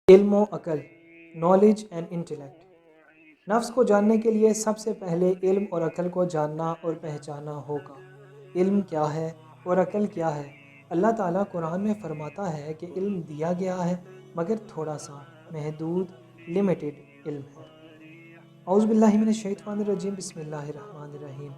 علم و عقل، نالج اینڈ انٹلیکٹ۔ نفس کو جاننے کے لیے سب سے پہلے علم اور عقل کو جاننا اور پہچاننا ہوگا۔ علم کیا ہے اور عقل کیا ہے؟ اللہ تعالیٰ قرآن میں فرماتا ہے کہ علم دیا گیا ہے مگر تھوڑا سا، محدود، لمیٹڈ علم ہے۔ اعوذ باللہ من الشیطان الرجیم، بسم اللہ الرحمن الرحیم۔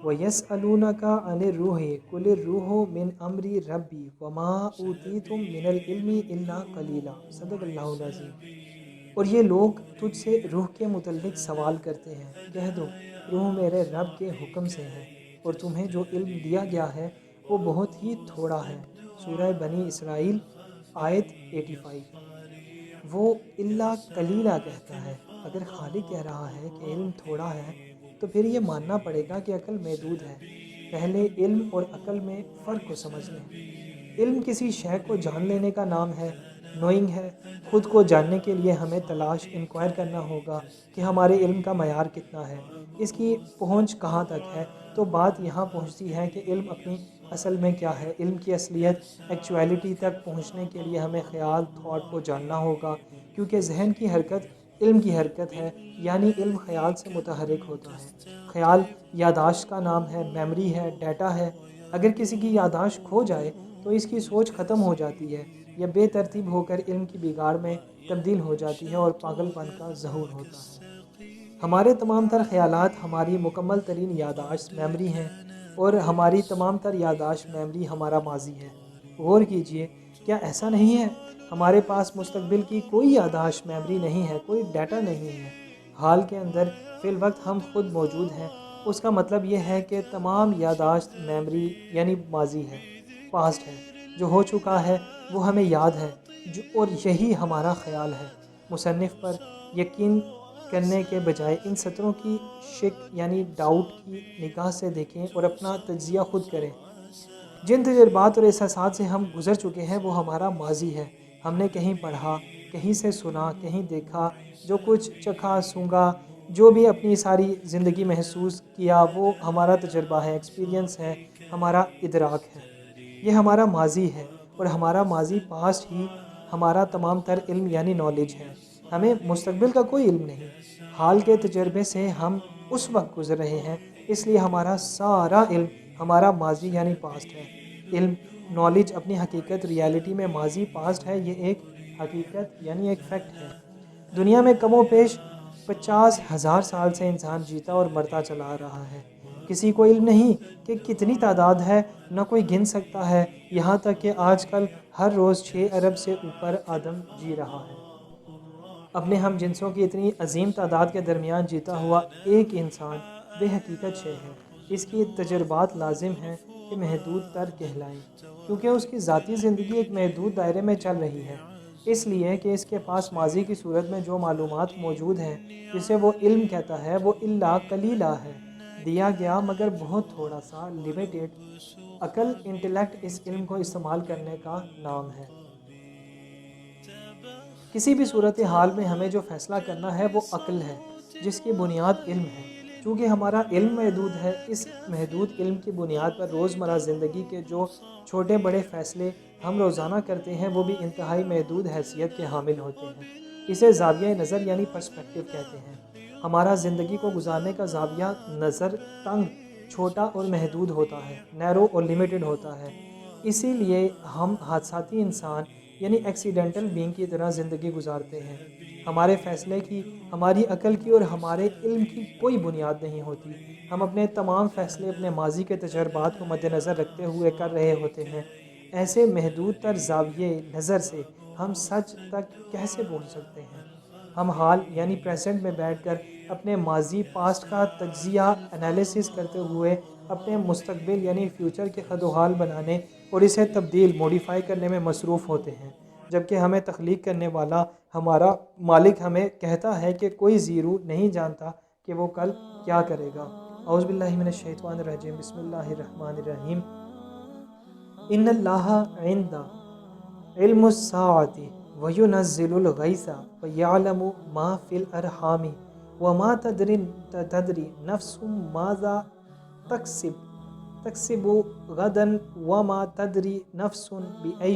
وَيَسْأَلُونَكَ عَنِ الرُّوحِ قُلِ الرُّوحُ مِنْ أَمْرِ رَبِّي وَمَا أُوتِيتُم مِنَ الْعِلْمِ إِلَّا قَلِيلًا۔ صدق اللہ العظیم۔ اور یہ لوگ تجھ سے روح کے متعلق سوال کرتے ہیں، کہہ دو روح میرے رب کے حکم سے ہے، اور تمہیں جو علم دیا گیا ہے وہ بہت ہی تھوڑا ہے۔ سورہ بنی اسرائیل آیت 85۔ وہ الا قلیلا کہتا ہے۔ اگر خالق کہہ رہا ہے کہ علم تھوڑا ہے تو پھر یہ ماننا پڑے گا کہ عقل محدود ہے۔ پہلے علم اور عقل میں فرق کو سمجھ لیں۔ علم کسی شے کو جان لینے کا نام ہے، نوئنگ ہے۔ خود کو جاننے کے لیے ہمیں تلاش، انکوائر کرنا ہوگا کہ ہمارے علم کا معیار کتنا ہے، اس کی پہنچ کہاں تک ہے۔ تو بات یہاں پہنچتی ہے کہ علم اپنی اصل میں کیا ہے۔ علم کی اصلیت، ایکچویلٹی تک پہنچنے کے لیے ہمیں خیال، تھاٹ کو جاننا ہوگا، کیونکہ ذہن کی حرکت علم کی حرکت ہے، یعنی علم خیال سے متحرک ہوتا ہے۔ خیال یادداشت کا نام ہے، میموری ہے، ڈیٹا ہے۔ اگر کسی کی یادداشت کھو جائے تو اس کی سوچ ختم ہو جاتی ہے، یا بے ترتیب ہو کر علم کی بگاڑ میں تبدیل ہو جاتی ہے اور پاگل پن کا ظہور ہوتا ہے۔ ہمارے تمام تر خیالات ہماری مکمل ترین یادداشت میموری ہیں، اور ہماری تمام تر یادداشت میموری ہمارا ماضی ہے۔ غور کیجئے، کیا ایسا نہیں ہے؟ ہمارے پاس مستقبل کی کوئی یادداشت میموری نہیں ہے، کوئی ڈیٹا نہیں ہے۔ حال کے اندر فی الوقت ہم خود موجود ہیں۔ اس کا مطلب یہ ہے کہ تمام یادداشت میموری یعنی ماضی ہے، پاسٹ ہے۔ جو ہو چکا ہے وہ ہمیں یاد ہے، اور یہی ہمارا خیال ہے۔ مصنف پر یقین کرنے کے بجائے ان سطروں کی شک یعنی ڈاؤٹ کی نگاہ سے دیکھیں اور اپنا تجزیہ خود کریں۔ جن تجربات اور احساسات سے ہم گزر چکے ہیں وہ ہمارا ماضی ہے۔ ہم نے کہیں پڑھا، کہیں سے سنا، کہیں دیکھا، جو کچھ چکھا، سونگھا، جو بھی اپنی ساری زندگی محسوس کیا، وہ ہمارا تجربہ ہے، ایکسپیرینس ہے، ہمارا ادراک ہے۔ یہ ہمارا ماضی ہے، اور ہمارا ماضی پاسٹ ہی ہمارا تمام تر علم یعنی نالج ہے۔ ہمیں مستقبل کا کوئی علم نہیں۔ حال کے تجربے سے ہم اس وقت گزر رہے ہیں، اس لیے ہمارا سارا علم ہمارا ماضی یعنی پاسٹ ہے۔ علم، نالج اپنی حقیقت، ریالٹی میں ماضی، پاسٹ ہے۔ یہ ایک حقیقت یعنی ایک فیکٹ ہے۔ دنیا میں کم و بیش 50,000 سال سے انسان جیتا اور مرتا چلا آ رہا ہے۔ کسی کو علم نہیں کہ کتنی تعداد ہے، نہ کوئی گن سکتا ہے، یہاں تک کہ آج کل ہر روز 6 ارب سے اوپر آدم جی رہا ہے۔ اپنے ہم جنسوں کی اتنی عظیم تعداد کے درمیان جیتا ہوا ایک انسان بے حقیقت شے ہے۔ اس کی تجربات لازم ہیں کہ محدود تر کہلائیں، کیونکہ اس کی ذاتی زندگی ایک محدود دائرے میں چل رہی ہے۔ اس لیے کہ اس کے پاس ماضی کی صورت میں جو معلومات موجود ہیں، جسے وہ علم کہتا ہے، وہ الا قلیلا ہے، دیا گیا مگر بہت تھوڑا سا، لمیٹڈ۔ عقل، انٹلیکٹ اس علم کو استعمال کرنے کا نام ہے۔ کسی بھی صورتحال میں ہمیں جو فیصلہ کرنا ہے وہ عقل ہے، جس کی بنیاد علم ہے۔ چونکہ ہمارا علم محدود ہے، اس محدود علم کی بنیاد پر روزمرہ زندگی کے جو چھوٹے بڑے فیصلے ہم روزانہ کرتے ہیں وہ بھی انتہائی محدود حیثیت کے حامل ہوتے ہیں۔ اسے زاویہ نظر یعنی پرسپیکٹو کہتے ہیں۔ ہمارا زندگی کو گزارنے کا زاویہ نظر تنگ، چھوٹا اور محدود ہوتا ہے، نیرو اور لمیٹڈ ہوتا ہے۔ اسی لیے ہم حادثاتی انسان یعنی ایکسیڈنٹل بینگ کی طرح زندگی گزارتے ہیں۔ ہمارے فیصلے کی، ہماری عقل کی اور ہمارے علم کی کوئی بنیاد نہیں ہوتی۔ ہم اپنے تمام فیصلے اپنے ماضی کے تجربات کو مد نظر رکھتے ہوئے کر رہے ہوتے ہیں۔ ایسے محدود تر زاویہ نظر سے ہم سچ تک کیسے پہنچ سکتے ہیں؟ ہم حال یعنی پریزنٹ میں بیٹھ کر اپنے ماضی، پاسٹ کا تجزیہ، انالیسس کرتے ہوئے اپنے مستقبل یعنی فیوچر کے خد و حال بنانے اور اسے تبدیل، موڈیفائی کرنے میں مصروف ہوتے ہیں، جبکہ ہمیں تخلیق کرنے والا ہمارا مالک ہمیں کہتا ہے کہ کوئی زیرو نہیں جانتا کہ وہ کل کیا کرے گا۔ اعوذ باللہ من الشیطان الرجیم، بسم اللہ الرحمن الرحیم۔ ان اللہ عندہ علم الساعۃ وینزل الغیث ویعلم ما فی الارحام وما تدری نفس ماذا تکسب غدا وما تدری نفس بأی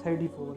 34।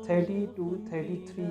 30-33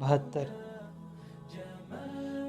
72।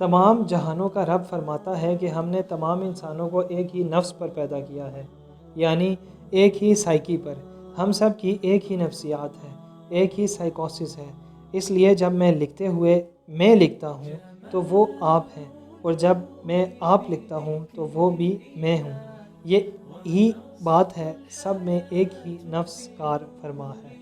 تمام جہانوں کا رب فرماتا ہے کہ ہم نے تمام انسانوں کو ایک ہی نفس پر پیدا کیا ہے، یعنی ایک ہی سائیکی پر۔ ہم سب کی ایک ہی نفسیات ہے، ایک ہی سائیکوسس ہے۔ اس لیے جب میں لکھتا ہوں تو وہ آپ ہیں، اور جب میں آپ لکھتا ہوں تو وہ بھی میں ہوں۔ یہ ہی بات ہے، سب میں ایک ہی نفس کار فرما ہے۔